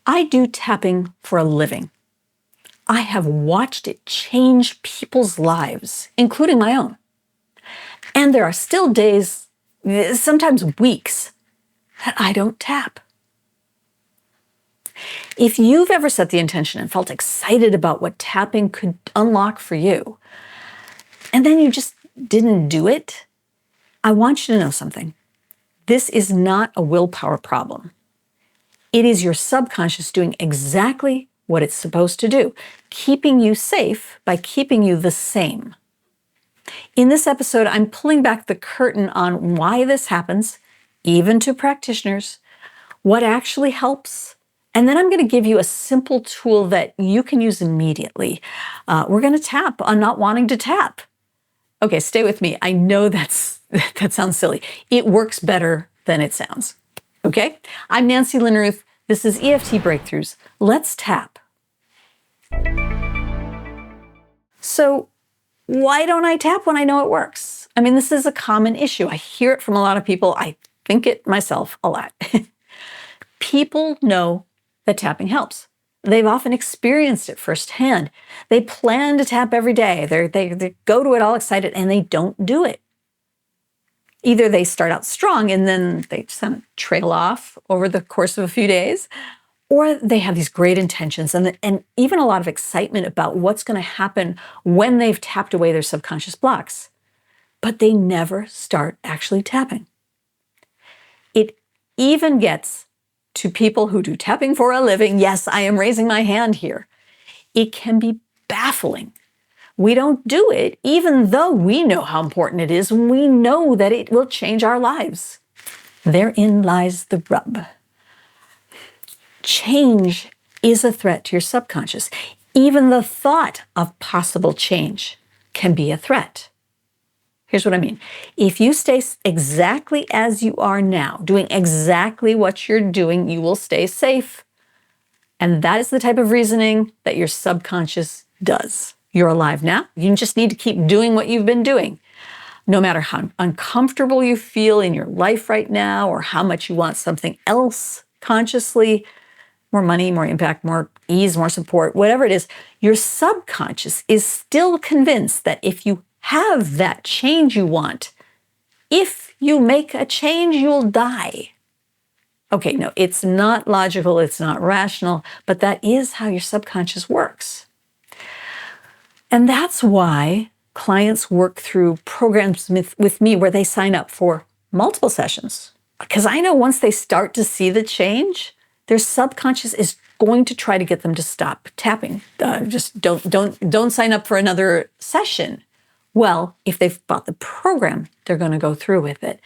I do tapping for a living. I have watched it change people's lives, including my own. And there are still days, sometimes weeks, that I don't tap. If you've ever set the intention and felt excited about what tapping could unlock for you, and then you just didn't do it, I want you to know something. This is not a willpower problem. It is your subconscious doing exactly what it's supposed to do, keeping you safe by keeping you the same. In this episode, I'm pulling back the curtain on why this happens, even to practitioners, what actually helps, and then I'm going to give you a simple tool that you can use immediately. We're going to tap on not wanting to tap. Okay, stay with me. I know that sounds silly. It works better than it sounds. Okay? I'm Nancy Lynn Ruth. This is EFT Breakthroughs. Let's tap. So, why don't I tap when I know it works? I mean, this is a common issue. I hear it from a lot of people. I think it myself a lot. People know that tapping helps. They've often experienced it firsthand. They plan to tap every day. They go to it all excited and they don't do it. Either they start out strong and then they just kind of trail off over the course of a few days, or they have these great intentions and even a lot of excitement about what's going to happen when they've tapped away their subconscious blocks, but they never start actually tapping. It even gets to people who do tapping for a living. Yes, I am raising my hand here. It can be baffling. We don't do it, even though we know how important it is. We know that it will change our lives. Therein lies the rub. Change is a threat to your subconscious. Even the thought of possible change can be a threat. Here's what I mean. If you stay exactly as you are now, doing exactly what you're doing, you will stay safe. And that is the type of reasoning that your subconscious does. You're alive now. You just need to keep doing what you've been doing. No matter how uncomfortable you feel in your life right now or how much you want something else consciously, more money, more impact, more ease, more support, whatever it is, your subconscious is still convinced that if you have that change you want, if you make a change, you'll die. Okay, no, it's not logical, it's not rational, but that is how your subconscious works. And that's why clients work through programs with me where they sign up for multiple sessions. Because I know once they start to see the change, their subconscious is going to try to get them to stop tapping. Just don't sign up for another session. Well, if they've bought the program, they're going to go through with it.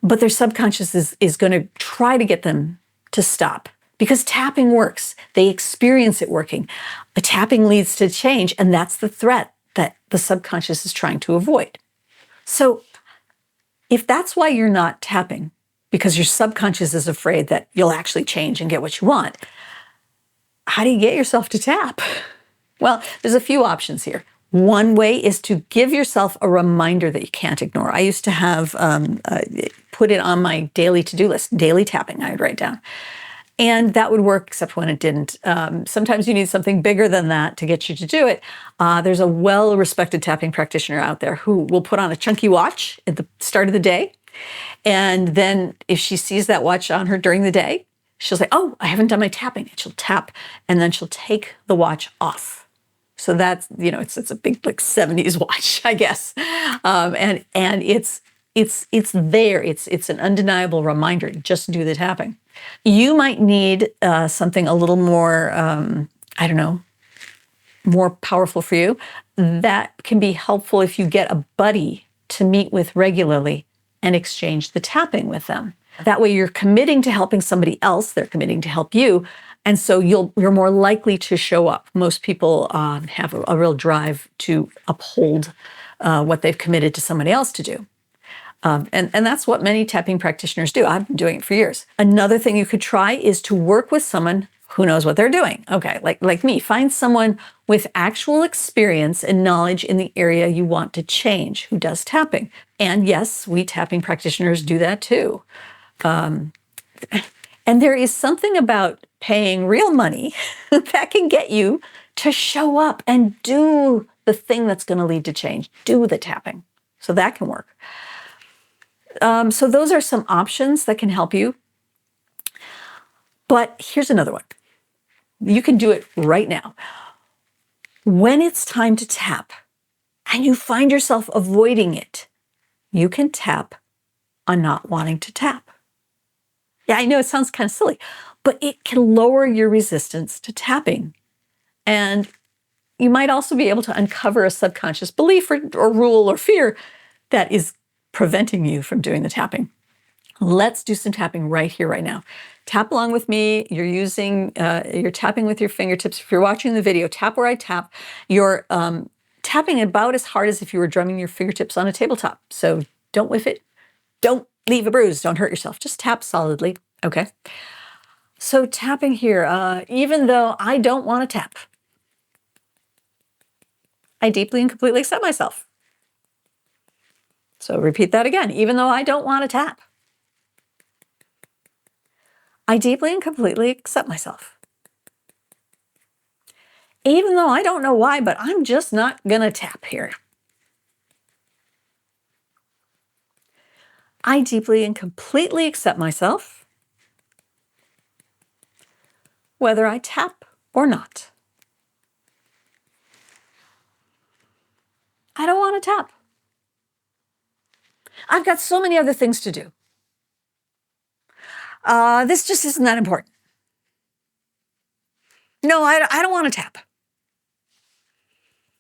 But their subconscious is going to try to get them to stop because tapping works. They experience it working. The tapping leads to change, and that's the threat that the subconscious is trying to avoid. So if that's why you're not tapping, because your subconscious is afraid that you'll actually change and get what you want, how do you get yourself to tap? Well, there's a few options here. One way is to give yourself a reminder that you can't ignore. I used to have put it on my daily to-do list, daily tapping I would write down. And that would work, except when it didn't. Sometimes you need something bigger than that to get you to do it. There's a well-respected tapping practitioner out there who will put on a chunky watch at the start of the day. And then if she sees that watch on her during the day, she'll say, oh, I haven't done my tapping. And she'll tap, and then she'll take the watch off. So that's, it's a big, like 70s watch, I guess. And it's there. It's an undeniable reminder. Just do the tapping. You might need something a little more, more powerful for you. That can be helpful if you get a buddy to meet with regularly and exchange the tapping with them. That way you're committing to helping somebody else. They're committing to help you. And so you're more likely to show up. Most people have a real drive to uphold what they've committed to somebody else to do. And that's what many tapping practitioners do. I've been doing it for years. Another thing you could try is to work with someone who knows what they're doing. Okay, like me, find someone with actual experience and knowledge in the area you want to change who does tapping. And yes, we tapping practitioners do that too. And there is something about paying real money that can get you to show up and do the thing that's going to lead to change, do the tapping. So that can work. So those are some options that can help you. But here's another one. You can do it right now. When it's time to tap and you find yourself avoiding it, you can tap on not wanting to tap. Yeah, I know it sounds kind of silly, but it can lower your resistance to tapping. And you might also be able to uncover a subconscious belief or rule or fear that is preventing you from doing the tapping. Let's do some tapping right here, right now. Tap along with me. You're tapping with your fingertips. If you're watching the video, tap where I tap. You're tapping about as hard as if you were drumming your fingertips on a tabletop. So don't whiff it. Don't leave a bruise. Don't hurt yourself. Just tap solidly. Okay. So tapping here, even though I don't want to tap, I deeply and completely accept myself. So repeat that again. Even though I don't want to tap, I deeply and completely accept myself. Even though I don't know why, but I'm just not going to tap here. I deeply and completely accept myself, whether I tap or not. I don't want to tap. I've got so many other things to do. This just isn't that important. No, I don't want to tap.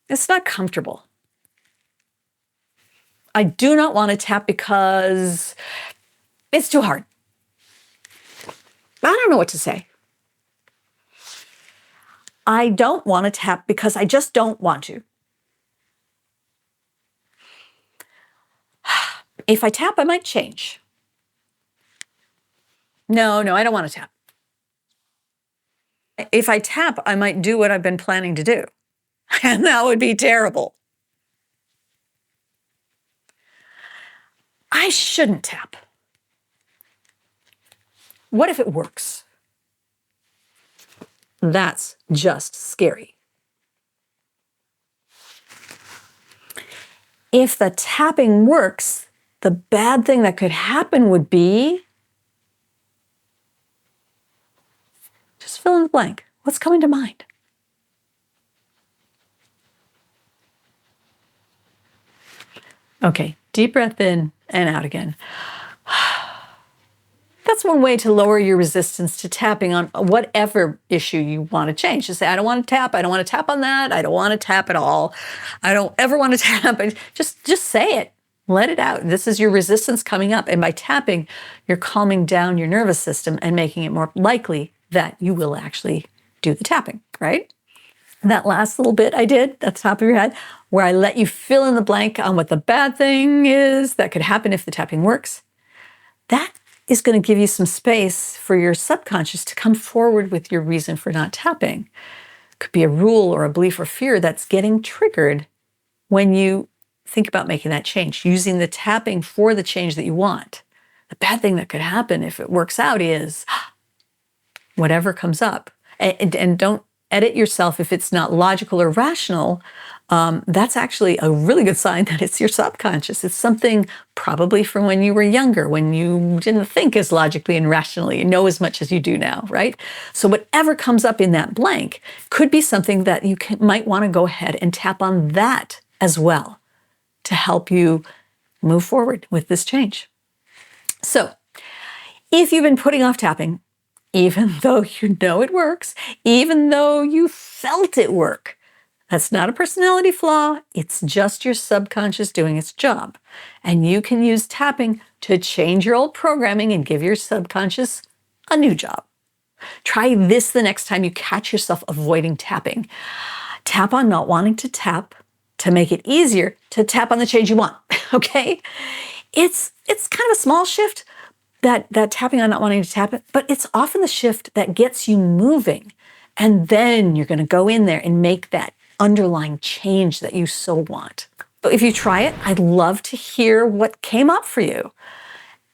It's not comfortable. I do not want to tap because it's too hard. I don't know what to say. I don't want to tap because I just don't want to. If I tap, I might change. No, I don't want to tap. If I tap, I might do what I've been planning to do. And that would be terrible. I shouldn't tap. What if it works? That's just scary. If the tapping works, the bad thing that could happen would be, just fill in the blank. What's coming to mind? Okay, deep breath in and out again. That's one way to lower your resistance to tapping on whatever issue you want to change. Just say, I don't want to tap. I don't want to tap on that. I don't want to tap at all. I don't ever want to tap. Just say it. Let it out. This is your resistance coming up. And by tapping, you're calming down your nervous system and making it more likely that you will actually do the tapping, right? That last little bit I did at the top of your head, where I let you fill in the blank on what the bad thing is that could happen if the tapping works, that is going to give you some space for your subconscious to come forward with your reason for not tapping. It could be a rule or a belief or fear that's getting triggered when you think about making that change, using the tapping for the change that you want. The bad thing that could happen if it works out is whatever comes up. And don't edit yourself if it's not logical or rational. That's actually a really good sign that it's your subconscious. It's something probably from when you were younger, when you didn't think as logically and rationally, you know as much as you do now, right? So whatever comes up in that blank could be something that you might want to go ahead and tap on that as well to help you move forward with this change. So if you've been putting off tapping, even though you know it works, even though you felt it work, that's not a personality flaw. It's just your subconscious doing its job. And you can use tapping to change your old programming and give your subconscious a new job. Try this the next time you catch yourself avoiding tapping. Tap on not wanting to tap to make it easier to tap on the change you want, okay? It's kind of a small shift, that tapping on not wanting to tap it, but it's often the shift that gets you moving. And then you're going to go in there and make that underlying change that you so want. So if you try it, I'd love to hear what came up for you.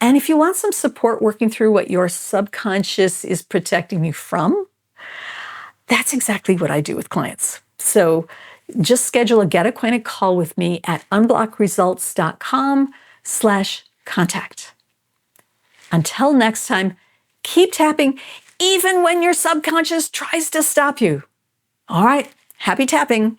And if you want some support working through what your subconscious is protecting you from, that's exactly what I do with clients. So just schedule a get acquainted call with me at unblockresults.com/contact. Until next time, keep tapping even when your subconscious tries to stop you. All right, happy tapping.